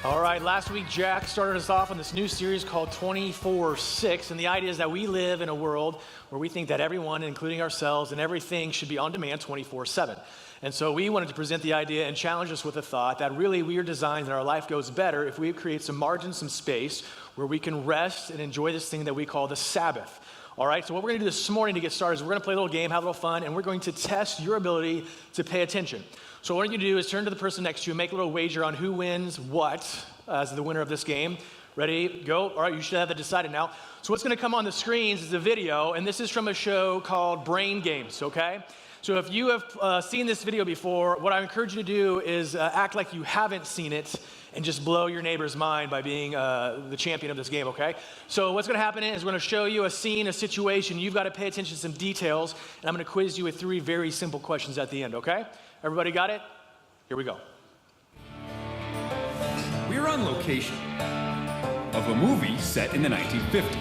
All right, last week Jack started us off on this new series called 24/6, and the idea is that we live in a world where we think that everyone, including ourselves and everything, should be on demand 24/7. And so we wanted to present the idea and challenge us with a thought that really we are designed and our life goes better if we create some margin, some space where we can rest and enjoy this thing that we call the Sabbath. All right, so what we're gonna do this morning to get started is we're gonna play a little game, have a little fun, and we're going to test your ability to pay attention. So what you do is turn to the person next to you, make a little wager on who wins what as the winner of this game. Ready, go. All right, you should have that decided now. So what's gonna come on the screens is a video, and this is from a show called Brain Games, okay? So if you have seen this video before, what I encourage you to do is act like you haven't seen it and just blow your neighbor's mind by being the champion of this game, okay? So what's gonna happen is we're gonna show you a scene, a situation. You've gotta pay attention to some details, and I'm gonna quiz you with 3 very simple questions at the end, okay? Everybody got it? Here we go. We're on location of a movie set in the 1950s,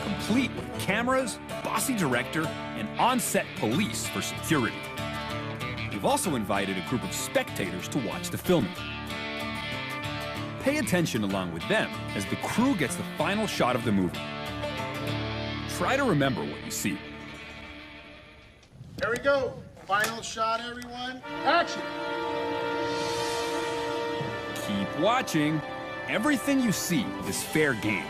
complete with cameras, bossy director, and on-set police for security. We've also invited a group of spectators to watch the filming. Pay attention along with them as the crew gets the final shot of the movie. Try to remember what you see. Here we go. Final shot, everyone. Action! Keep watching. Everything you see is fair game.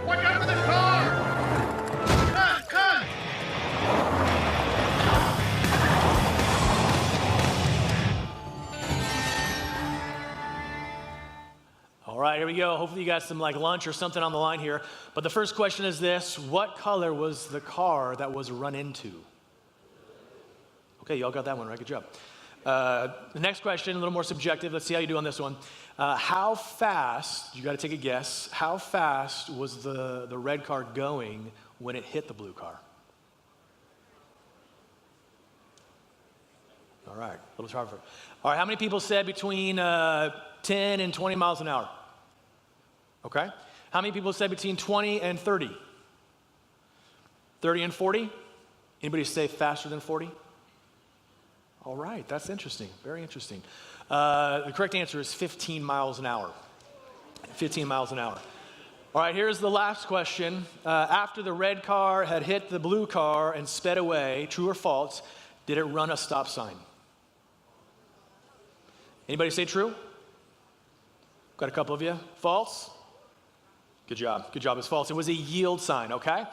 Watch out for the car! Cut! All right, here we go. Hopefully you got some lunch or something on the line here. But the first question is this: what color was the car that was run into? Okay, y'all got that one right. Good job. The next question, a little more subjective. Let's see how you do on this one. How fast, you got to take a guess, how fast was the red car going when it hit the blue car? All right, a little sharper. All right, how many people said between 10 and 20 miles an hour? Okay. How many people said between 20 and 30? 30 and 40? Anybody say faster than 40? All right, that's interesting, very interesting. The correct answer is 15 miles an hour. 15 miles an hour. All right, here's the last question. After the red car had hit the blue car and sped away, true or false, did it run a stop sign? Anybody say true? Got a couple of you. False? Good job. Good job. It's false. It was a yield sign, okay?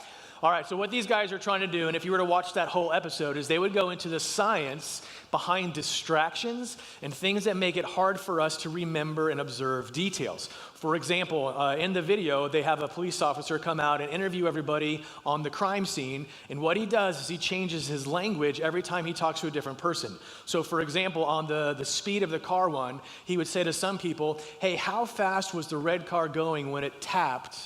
All right, so what these guys are trying to do, and if you were to watch that whole episode, is they would go into the science behind distractions and things that make it hard for us to remember and observe details. For example, in the video, they have a police officer come out and interview everybody on the crime scene, and what he does is he changes his language every time he talks to a different person. So for example, on the speed of the car one, he would say to some people, hey, how fast was the red car going when it tapped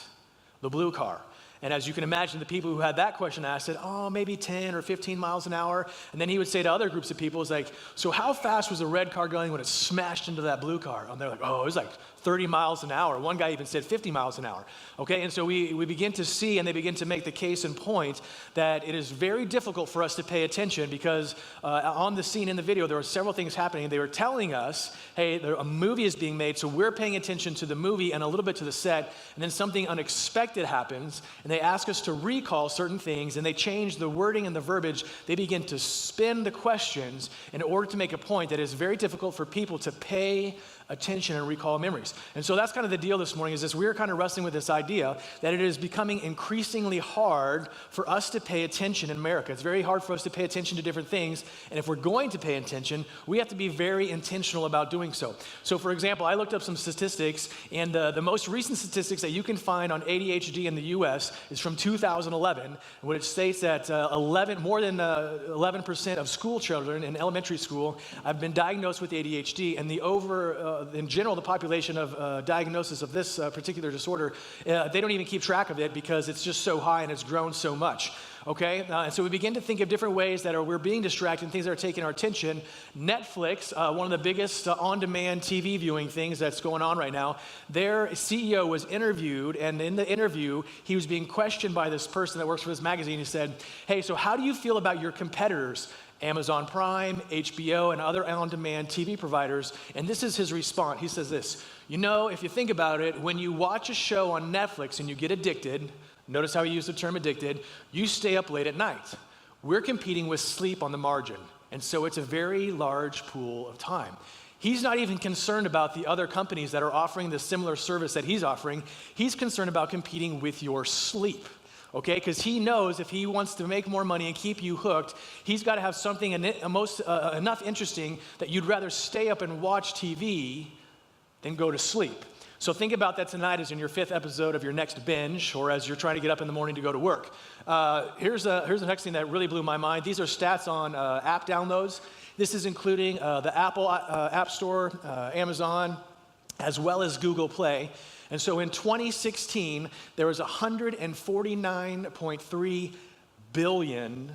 the blue car? And as you can imagine, the people who had that question asked said, oh, maybe 10 or 15 miles an hour. And then he would say to other groups of people, it's like, so how fast was the red car going when it smashed into that blue car? And they're like, oh, it was like 30 miles an hour. One guy even said 50 miles an hour. Okay, and so we begin to see, and they begin to make the case and point that it is very difficult for us to pay attention because on the scene in the video, there were several things happening. They were telling us, hey, a movie is being made, so we're paying attention to the movie and a little bit to the set, and then something unexpected happens, and they ask us to recall certain things, and they change the wording and the verbiage. They begin to spin the questions in order to make a point that is very difficult for people to pay attention and recall memories. And so that's kind of the deal this morning, is this we're kind of wrestling with this idea that it is becoming increasingly hard for us to pay attention in America. It's very hard for us to pay attention to different things, and if we're going to pay attention, we have to be very intentional about doing so. So for example, I looked up some statistics, and the most recent statistics that you can find on ADHD in the US is from 2011, which states that more than 11% of school children in elementary school have been diagnosed with ADHD, and in general, the population of diagnosis of this particular disorder, they don't even keep track of it because it's just so high and it's grown so much. okay? And so we begin to think of different ways that we're being distracted and things that are taking our attention. Netflix, one of the biggest on-demand TV viewing things that's going on right now, their CEO was interviewed, and in the interview, he was being questioned by this person that works for this magazine. He said, hey, so how do you feel about your competitors, Amazon Prime, HBO, and other on-demand TV providers? And this is his response. He says this, you know, if you think about it, when you watch a show on Netflix and you get addicted, notice how he used the term addicted, you stay up late at night. We're competing with sleep on the margin, and so it's a very large pool of time. He's not even concerned about the other companies that are offering the similar service that he's offering. He's concerned about competing with your sleep. Okay, because he knows if he wants to make more money and keep you hooked, he's got to have something enough interesting that you'd rather stay up and watch TV than go to sleep. So think about that tonight as in your 5th episode of your next binge, or as you're trying to get up in the morning to go to work. Here's the next thing that really blew my mind. These are stats on app downloads. This is including the Apple App Store, Amazon, as well as Google Play. And so in 2016, there was 149.3 billion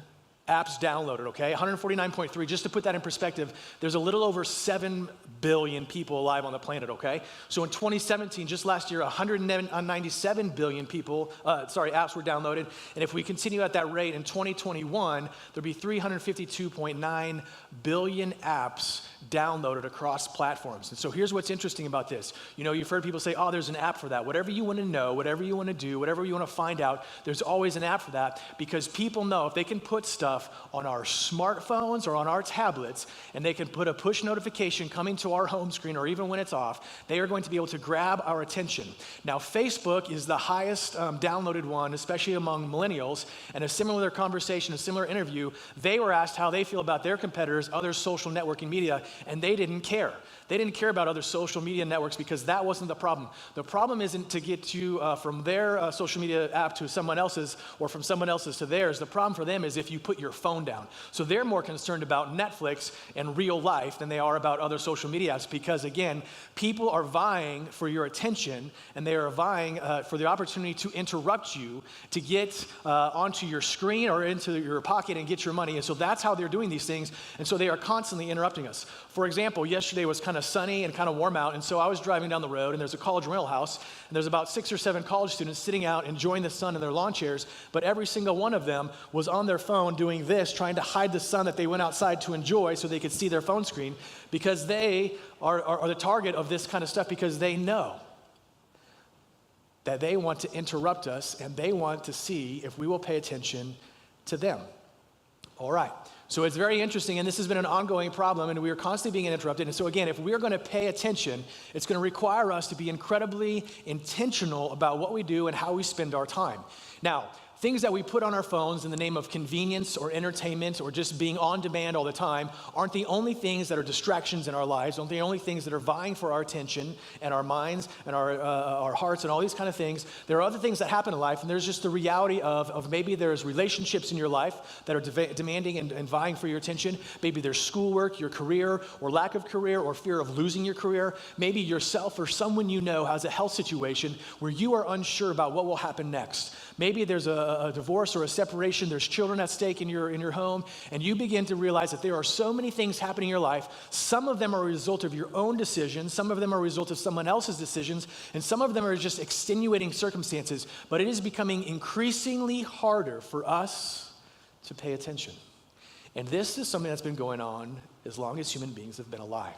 apps downloaded, okay? 149.3, just to put that in perspective, there's a little over 7 billion people alive on the planet, okay? So in 2017, just last year, 197 billion apps were downloaded. And if we continue at that rate in 2021, there'll be 352.9 billion apps downloaded across platforms. And so here's what's interesting about this. You know, you've heard people say, oh, there's an app for that. Whatever you want to know, whatever you want to do, whatever you want to find out, there's always an app for that, because people know if they can put stuff on our smartphones or on our tablets, and they can put a push notification coming to our home screen, or even when it's off, they are going to be able to grab our attention. Now, Facebook is the highest downloaded one, especially among millennials, and a similar conversation, a similar interview, they were asked how they feel about their competitors, other social networking media, and they didn't care. They didn't care about other social media networks because that wasn't the problem. The problem isn't to get you from their social media app to someone else's, or from someone else's to theirs. The problem for them is if you put your phone down. So they're more concerned about Netflix and real life than they are about other social media apps, because again, people are vying for your attention, and they are vying for the opportunity to interrupt you, to get onto your screen or into your pocket and get your money. And so that's how they're doing these things. And so they are constantly interrupting us. For example, yesterday was kind of sunny and kind of warm out, and so I was driving down the road, and there's a college rental house, and there's about 6 or 7 college students sitting out enjoying the sun in their lawn chairs, but every single one of them was on their phone doing this, trying to hide the sun that they went outside to enjoy so they could see their phone screen, because they are the target of this kind of stuff, because they know that they want to interrupt us, and they want to see if we will pay attention to them. All right. So it's very interesting, and this has been an ongoing problem, and we are constantly being interrupted. And so again, if we are going to pay attention, it's going to require us to be incredibly intentional about what we do and how we spend our time. Now, things that we put on our phones in the name of convenience or entertainment or just being on demand all the time aren't the only things that are distractions in our lives, aren't the only things that are vying for our attention and our minds and our hearts and all these kind of things. There are other things that happen in life, and there's just the reality of maybe there's relationships in your life that are demanding and vying for your attention. Maybe there's schoolwork, your career, or lack of career, or fear of losing your career. Maybe yourself or someone you know has a health situation where you are unsure about what will happen next. Maybe there's a divorce or a separation, there's children at stake in your home, and you begin to realize that there are so many things happening in your life. Some of them are a result of your own decisions, some of them are a result of someone else's decisions, and some of them are just extenuating circumstances, but it is becoming increasingly harder for us to pay attention. And this is something that's been going on as long as human beings have been alive.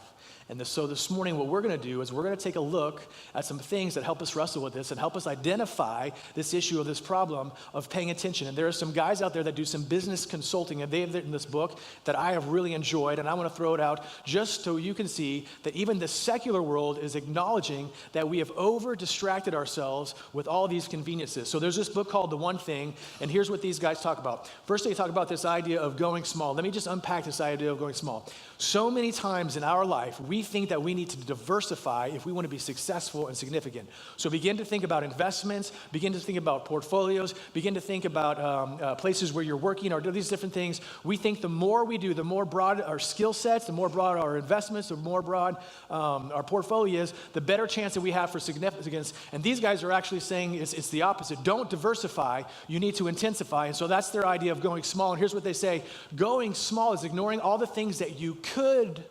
And so this morning, what we're going to do is we're going to take a look at some things that help us wrestle with this and help us identify this issue of this problem of paying attention. And there are some guys out there that do some business consulting, and they've written this book that I have really enjoyed, and I want to throw it out just so you can see that even the secular world is acknowledging that we have over-distracted ourselves with all these conveniences. So there's this book called The One Thing, and here's what these guys talk about. First, they talk about this idea of going small. Let me just unpack this idea of going small. So many times in our life, we think that we need to diversify if we want to be successful and significant. So begin to think about investments, begin to think about portfolios, begin to think about places where you're working, or do these different things. We think the more we do, the more broad our skill sets, the more broad our investments, the more broad our portfolio is, the better chance that we have for significance. And these guys are actually saying it's the opposite. Don't diversify, you need to intensify. And so that's their idea of going small. And here's what they say: going small is ignoring all the things that you could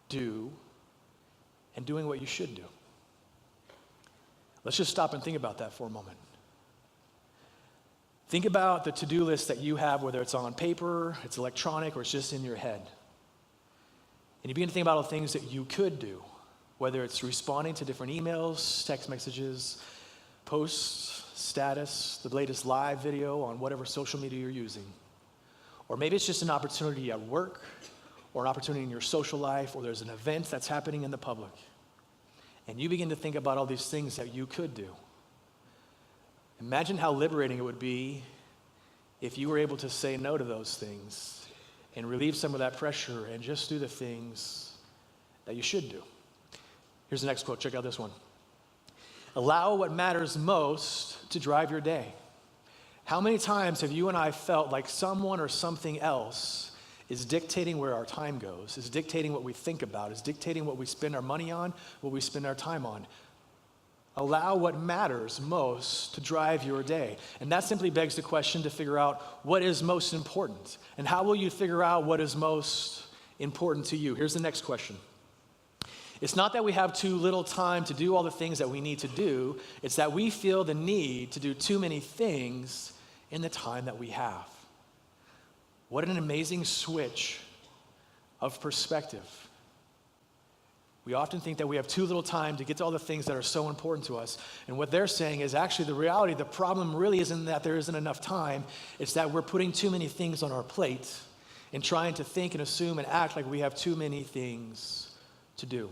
do and doing what you should do. Let's just stop and think about that for a moment. Think about the to-do list that you have, whether it's on paper, it's electronic, or it's just in your head. And you begin to think about all the things that you could do, whether it's responding to different emails, text messages, posts, status, the latest live video on whatever social media you're using. Or maybe it's just an opportunity at work, or an opportunity in your social life, or there's an event that's happening in the public. And you begin to think about all these things that you could do. Imagine how liberating it would be if you were able to say no to those things and relieve some of that pressure and just do the things that you should do. Here's the next quote. Check out this one. Allow what matters most to drive your day. How many times have you and I felt like someone or something else is dictating where our time goes, is dictating what we think about, is dictating what we spend our money on, what we spend our time on? Allow what matters most to drive your day. And that simply begs the question to figure out what is most important. And how will you figure out what is most important to you? Here's the next question. It's not that we have too little time to do all the things that we need to do. It's that we feel the need to do too many things in the time that we have. What an amazing switch of perspective. We often think that we have too little time to get to all the things that are so important to us. And what they're saying is actually the reality, the problem really isn't that there isn't enough time. It's that we're putting too many things on our plate and trying to think and assume and act like we have too many things to do.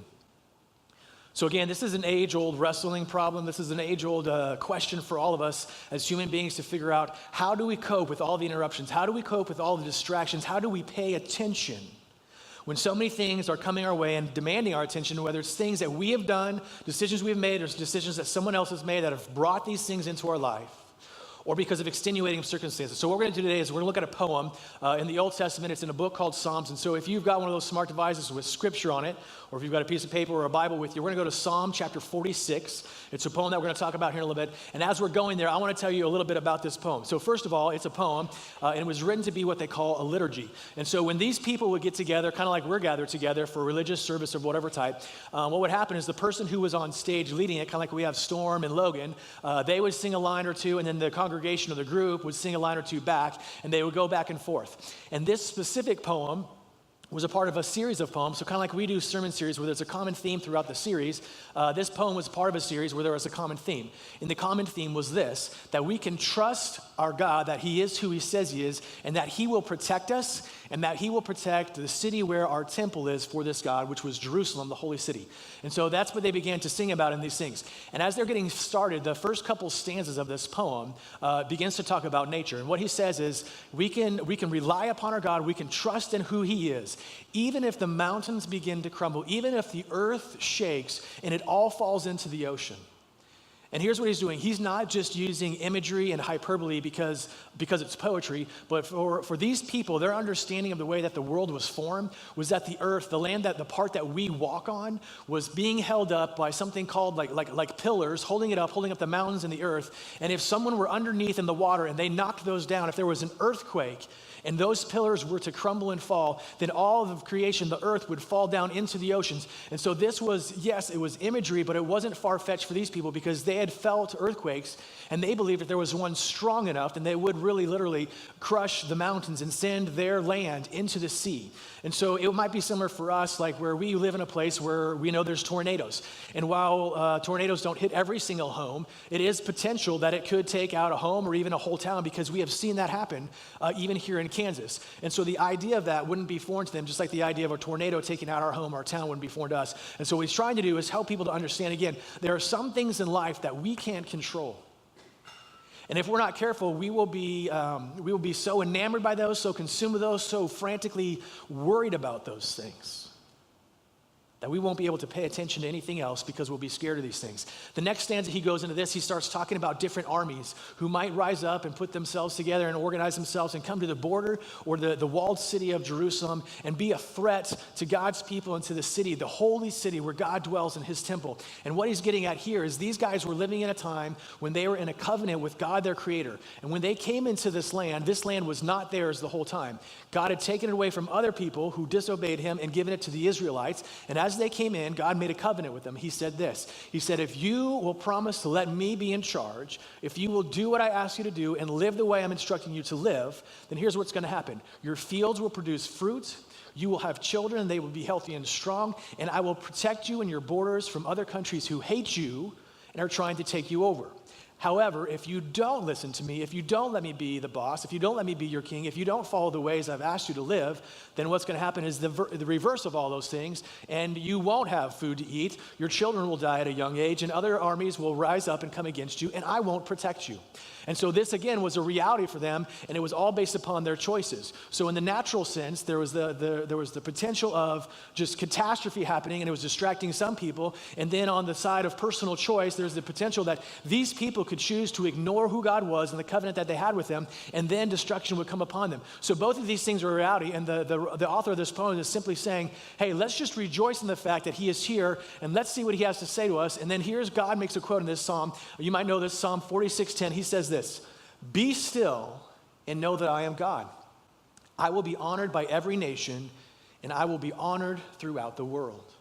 So again, this is an age-old wrestling problem. This is an age-old question for all of us as human beings to figure out, how do we cope with all the interruptions? How do we cope with all the distractions? How do we pay attention when so many things are coming our way and demanding our attention, whether it's things that we have done, decisions we've made, or decisions that someone else has made that have brought these things into our life, or because of extenuating circumstances. So what we're going to do today is we're going to look at a poem in the Old Testament. It's in a book called Psalms. And so if you've got one of those smart devices with scripture on it, or if you've got a piece of paper or a Bible with you, we're going to go to Psalm chapter 46. It's a poem that we're going to talk about here in a little bit. And as we're going there, I want to tell you a little bit about this poem. So first of all, it's a poem, and it was written to be what they call a liturgy. And so when these people would get together, kind of like we're gathered together for religious service of whatever type, what would happen is the person who was on stage leading it, kind of like we have Storm and Logan, they would sing a line or two, and then the congregation or the group would sing a line or two back, and they would go back and forth. And this specific poem was a part of a series of poems. So kind of like we do sermon series where there's a common theme throughout the series, this poem was part of a series where there was a common theme. And the common theme was this: that we can trust our God, that he is who he says he is, and that he will protect us, and that he will protect the city where our temple is for this God, which was Jerusalem, the holy city. And so that's what they began to sing about in these things. And as they're getting started, the first couple stanzas of this poem begins to talk about nature. And what he says is, we can rely upon our God, we can trust in who he is, even if the mountains begin to crumble, even if the earth shakes and it all falls into the ocean. And here's what he's doing. He's not just using imagery and hyperbole because it's poetry, but for these people, their understanding of the way that the world was formed was that the earth, the land, that the part that we walk on, was being held up by something called like pillars, holding up the mountains and the earth. And if someone were underneath in the water and they knocked those down, if there was an earthquake and those pillars were to crumble and fall, then all of creation, the earth, would fall down into the oceans. And so this was, yes, it was imagery, but it wasn't far-fetched for these people because they had felt earthquakes, and they believed if there was one strong enough, then they would really literally crush the mountains and send their land into the sea. And so it might be similar for us, like where we live in a place where we know there's tornadoes. And while tornadoes don't hit every single home, it is potential that it could take out a home or even a whole town, because we have seen that happen even here in Kansas. And so the idea of that wouldn't be foreign to them, just like the idea of a tornado taking out our home, our town wouldn't be foreign to us. And so what he's trying to do is help people to understand, again, there are some things in life that we can't control. And if we're not careful, we will be so enamored by those, so consumed with those, so frantically worried about those things that we won't be able to pay attention to anything else because we'll be scared of these things. The next stanza, he goes into this, he starts talking about different armies who might rise up and put themselves together and organize themselves and come to the border or the walled city of Jerusalem and be a threat to God's people and to the city, the holy city where God dwells in his temple. And what he's getting at here is these guys were living in a time when they were in a covenant with God, their creator. And when they came into this land was not theirs the whole time. God had taken it away from other people who disobeyed him and given it to the Israelites. And as they came in, God made a covenant with them. He said this. He said, if you will promise to let me be in charge, if you will do what I ask you to do and live the way I'm instructing you to live, then here's what's going to happen. Your fields will produce fruit. You will have children. They will be healthy and strong. And I will protect you and your borders from other countries who hate you and are trying to take you over. However, if you don't listen to me, if you don't let me be the boss, if you don't let me be your king, if you don't follow the ways I've asked you to live, then what's going to happen is the reverse of all those things, and you won't have food to eat. Your children will die at a young age, and other armies will rise up and come against you, and I won't protect you. And so this, again, was a reality for them, and it was all based upon their choices. So in the natural sense, there was the potential of just catastrophe happening, and it was distracting some people. And then on the side of personal choice, there's the potential that these people could choose to ignore who God was and the covenant that they had with him, and then destruction would come upon them. So both of these things are a reality, and the author of this poem is simply saying, hey, let's just rejoice in the fact that he is here, and let's see what he has to say to us. And then here's God makes a quote in this psalm. You might know this, Psalm 46:10. He says this, be still and know that I am God. I will be honored by every nation, and I will be honored throughout the world.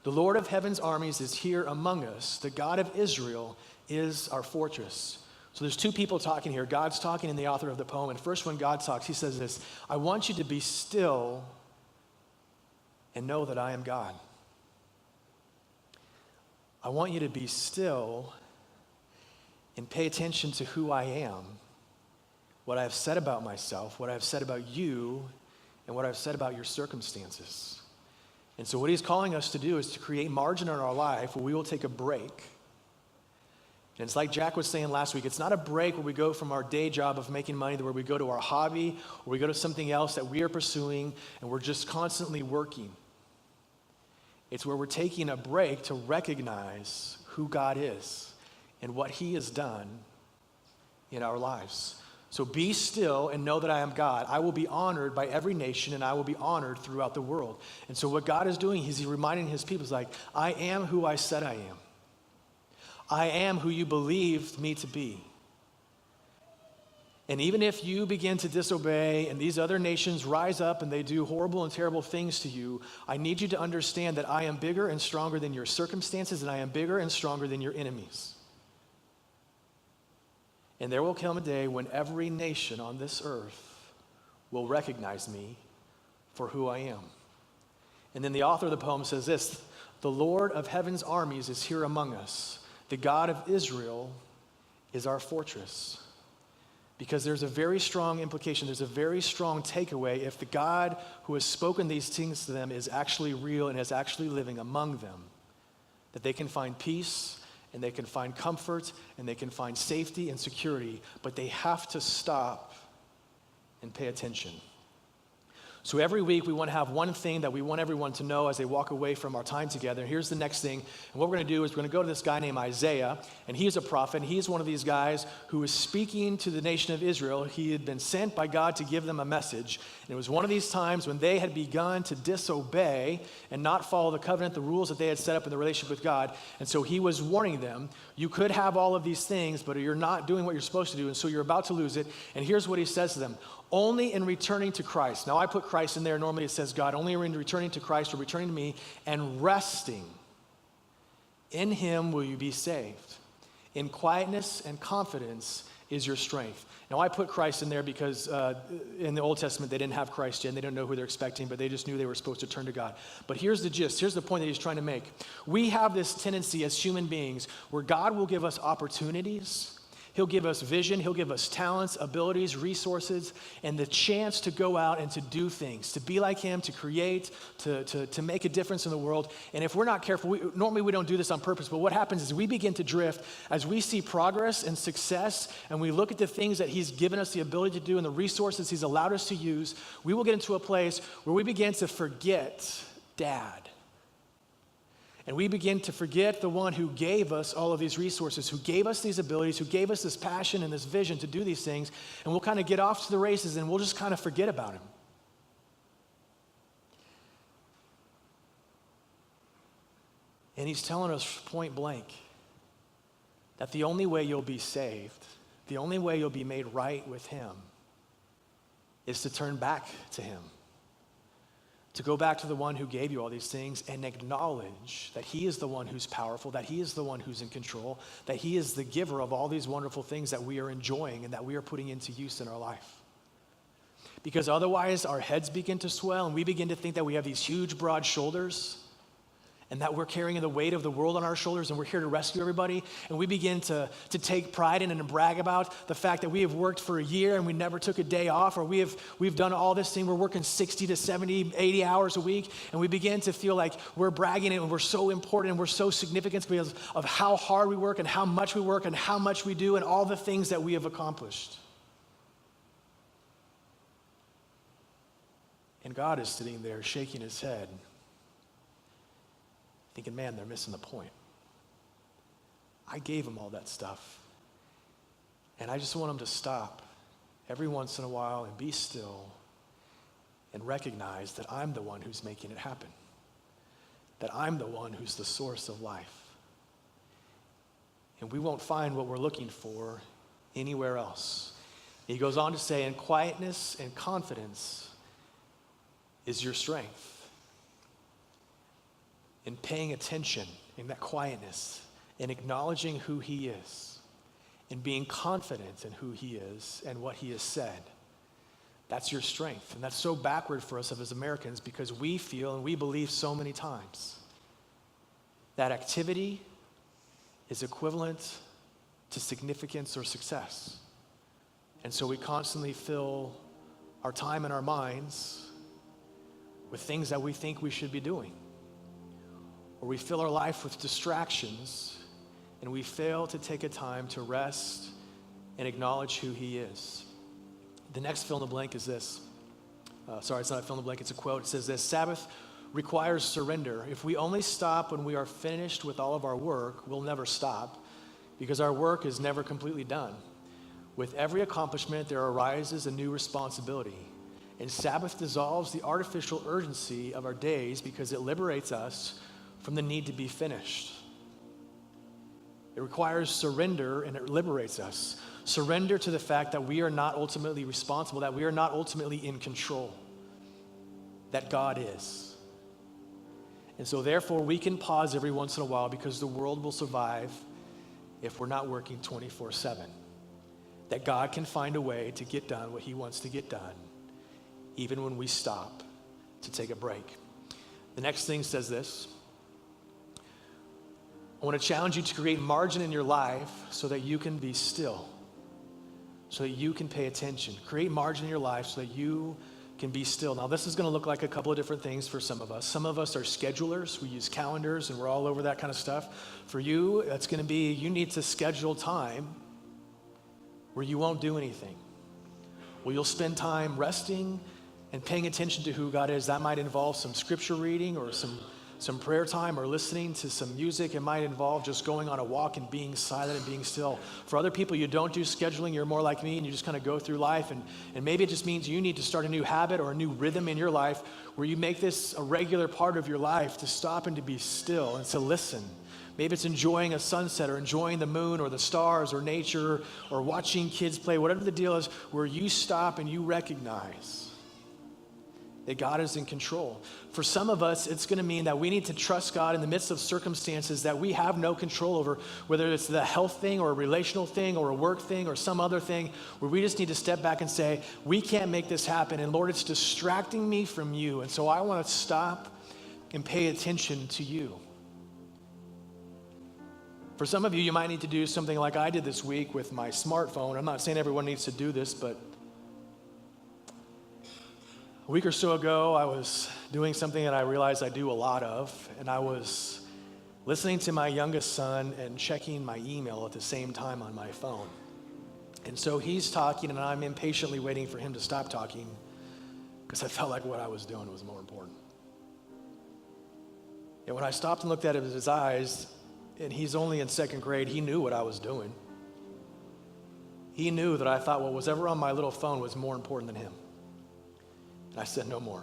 The Lord of heaven's armies is here among us. The God of Israel is our fortress. So there's two people talking here. God's talking and the author of the poem. And first when God talks, he says this, I want you to be still and know that I am God. I want you to be still and pay attention to who I am, what I've said about myself, what I've said about you, and what I've said about your circumstances. And so what he's calling us to do is to create margin in our life where we will take a break. And it's like Jack was saying last week, it's not a break where we go from our day job of making money to where we go to our hobby or we go to something else that we are pursuing and we're just constantly working. It's where we're taking a break to recognize who God is and what he has done in our lives. So be still and know that I am God. I will be honored by every nation and I will be honored throughout the world. And so what God is doing, he's reminding his people, is like, I am who I said I am. I am who you believed me to be. And even if you begin to disobey and these other nations rise up and they do horrible and terrible things to you, I need you to understand that I am bigger and stronger than your circumstances and I am bigger and stronger than your enemies. And there will come a day when every nation on this earth will recognize me for who I am. And then the author of the poem says this, the Lord of heaven's armies is here among us. The God of Israel is our fortress. Because there's a very strong implication, there's a very strong takeaway if the God who has spoken these things to them is actually real and is actually living among them, that they can find peace and they can find comfort and they can find safety and security, but they have to stop and pay attention. So every week we want to have one thing that we want everyone to know as they walk away from our time together. And here's the next thing. And what we're going to do is we're going to go to this guy named Isaiah, and he's a prophet. And he's one of these guys who was speaking to the nation of Israel. He had been sent by God to give them a message. And it was one of these times when they had begun to disobey and not follow the covenant, the rules that they had set up in the relationship with God. And so he was warning them, you could have all of these things, but you're not doing what you're supposed to do, and so you're about to lose it. And here's what he says to them. Only in returning to Christ. Now I put Christ in there. Normally it says God. Only in returning to Christ or returning to me and resting in him will you be saved. In quietness and confidence is your strength. Now I put Christ in there because in the Old Testament they didn't have Christ yet and they didn't know who they're expecting, but they just knew they were supposed to turn to God. But here's the gist. Here's the point that he's trying to make. We have this tendency as human beings where God will give us opportunities. He'll give us vision, he'll give us talents, abilities, resources, and the chance to go out and to do things, to be like him, to create, to make a difference in the world. And if we're not careful, normally we don't do this on purpose, but what happens is we begin to drift as we see progress and success, and we look at the things that he's given us the ability to do and the resources he's allowed us to use, we will get into a place where we begin to forget Dad. And we begin to forget the one who gave us all of these resources, who gave us these abilities, who gave us this passion and this vision to do these things, and we'll kind of get off to the races and we'll just kind of forget about him. And he's telling us point blank that the only way you'll be saved, the only way you'll be made right with him is to turn back to him. To go back to the one who gave you all these things and acknowledge that he is the one who's powerful, that he is the one who's in control, that he is the giver of all these wonderful things that we are enjoying and that we are putting into use in our life. Because otherwise our heads begin to swell and we begin to think that we have these huge broad shoulders and that we're carrying the weight of the world on our shoulders and we're here to rescue everybody, and we begin to take pride in and to brag about the fact that we have worked for a year and we never took a day off, or we've done all this thing, we're working 60 to 70, 80 hours a week, and we begin to feel like we're bragging and we're so important and we're so significant because of how hard we work and how much we work and how much we do and all the things that we have accomplished. And God is sitting there shaking his head, thinking, man, they're missing the point. I gave them all that stuff. And I just want them to stop every once in a while and be still and recognize that I'm the one who's making it happen. That I'm the one who's the source of life. And we won't find what we're looking for anywhere else. He goes on to say, and quietness and confidence is your strength. In paying attention, in that quietness, in acknowledging who he is, in being confident in who he is and what he has said. That's your strength. And that's so backward for us as Americans because we feel and we believe so many times that activity is equivalent to significance or success. And so we constantly fill our time and our minds with things that we think we should be doing. Or we fill our life with distractions and we fail to take a time to rest and acknowledge who he is. The next fill in the blank is this. It's not a fill in the blank, it's a quote. It says this: Sabbath requires surrender. If we only stop when we are finished with all of our work, we'll never stop because our work is never completely done. With every accomplishment, there arises a new responsibility. And Sabbath dissolves the artificial urgency of our days because it liberates us from the need to be finished. It requires surrender and it liberates us. Surrender to the fact that we are not ultimately responsible, that we are not ultimately in control, that God is. And so therefore we can pause every once in a while because the world will survive if we're not working 24/7. That God can find a way to get done what he wants to get done, even when we stop to take a break. The next thing says this: I want to challenge you to create margin in your life so that you can be still, so that you can pay attention. Create margin in your life so that you can be still. Now, this is going to look like a couple of different things for some of us. Some of us are schedulers. We use calendars and we're all over that kind of stuff. For you, that's going to be you need to schedule time where you won't do anything. Where you'll spend time resting and paying attention to who God is. That might involve some scripture reading or some prayer time or listening to some music. It might involve just going on a walk and being silent and being still. For other people, you don't do scheduling. You're more like me and you just kind of go through life. And maybe it just means you need to start a new habit or a new rhythm in your life where you make this a regular part of your life to stop and to be still and to listen. Maybe it's enjoying a sunset or enjoying the moon or the stars or nature or watching kids play, whatever the deal is, where you stop and you recognize that God is in control. For some of us, it's going to mean that we need to trust God in the midst of circumstances that we have no control over, whether it's the health thing or a relational thing or a work thing or some other thing, where we just need to step back and say, we can't make this happen, and Lord, it's distracting me from you, and so I want to stop and pay attention to you. For some of you, you might need to do something like I did this week with my smartphone. I'm not saying everyone needs to do this, but a week or so ago, I was doing something that I realized I do a lot of, and I was listening to my youngest son and checking my email at the same time on my phone. And so he's talking, and I'm impatiently waiting for him to stop talking because I felt like what I was doing was more important. And when I stopped and looked at his eyes, and he's only in second grade, he knew what I was doing. He knew that I thought what was ever on my little phone was more important than him. And I said, no more.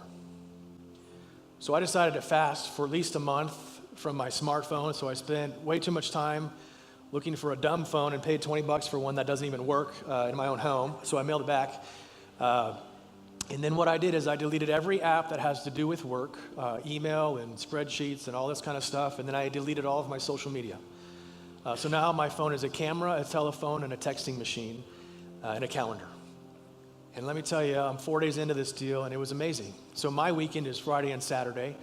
So I decided to fast for at least a month from my smartphone. So I spent way too much time looking for a dumb phone and paid $20 for one that doesn't even work in my own home. So I mailed it back. And then what I did is I deleted every app that has to do with work, email and spreadsheets and all this kind of stuff. And then I deleted all of my social media. So now my phone is a camera, a telephone, and a texting machine, and a calendar. And let me tell you, I'm 4 days into this deal, and it was amazing. So my weekend is Friday and Saturday.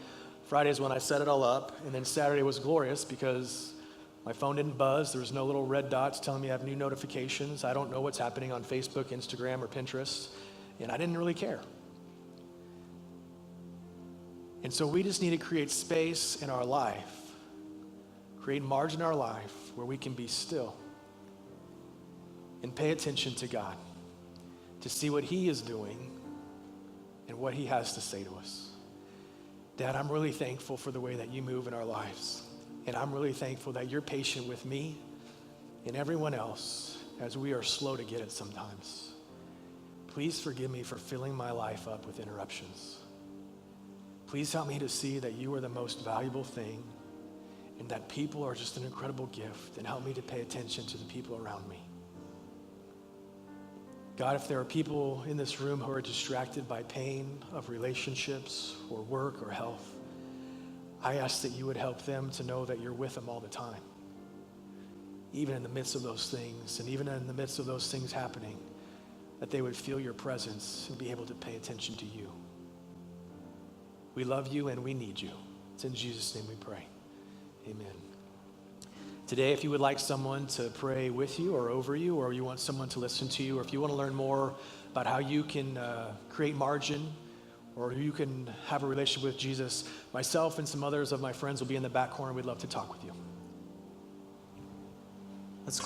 Friday is when I set it all up, and then Saturday was glorious because my phone didn't buzz. There was no little red dots telling me I have new notifications. I don't know what's happening on Facebook, Instagram, or Pinterest, and I didn't really care. And so we just need to create space in our life, create margin in our life where we can be still and pay attention to God, to see what He is doing and what He has to say to us. Dad, I'm really thankful for the way that you move in our lives. And I'm really thankful that you're patient with me and everyone else as we are slow to get it sometimes. Please forgive me for filling my life up with interruptions. Please help me to see that you are the most valuable thing and that people are just an incredible gift, and help me to pay attention to the people around me. God, if there are people in this room who are distracted by pain of relationships or work or health, I ask that you would help them to know that you're with them all the time. Even in the midst of those things, and even in the midst of those things happening, that they would feel your presence and be able to pay attention to you. We love you and we need you. It's in Jesus' name we pray. Amen. Today, if you would like someone to pray with you or over you, or you want someone to listen to you, or if you want to learn more about how you can create margin, or you can have a relationship with Jesus, myself and some others of my friends will be in the back corner. We'd love to talk with you. Let's go ahead.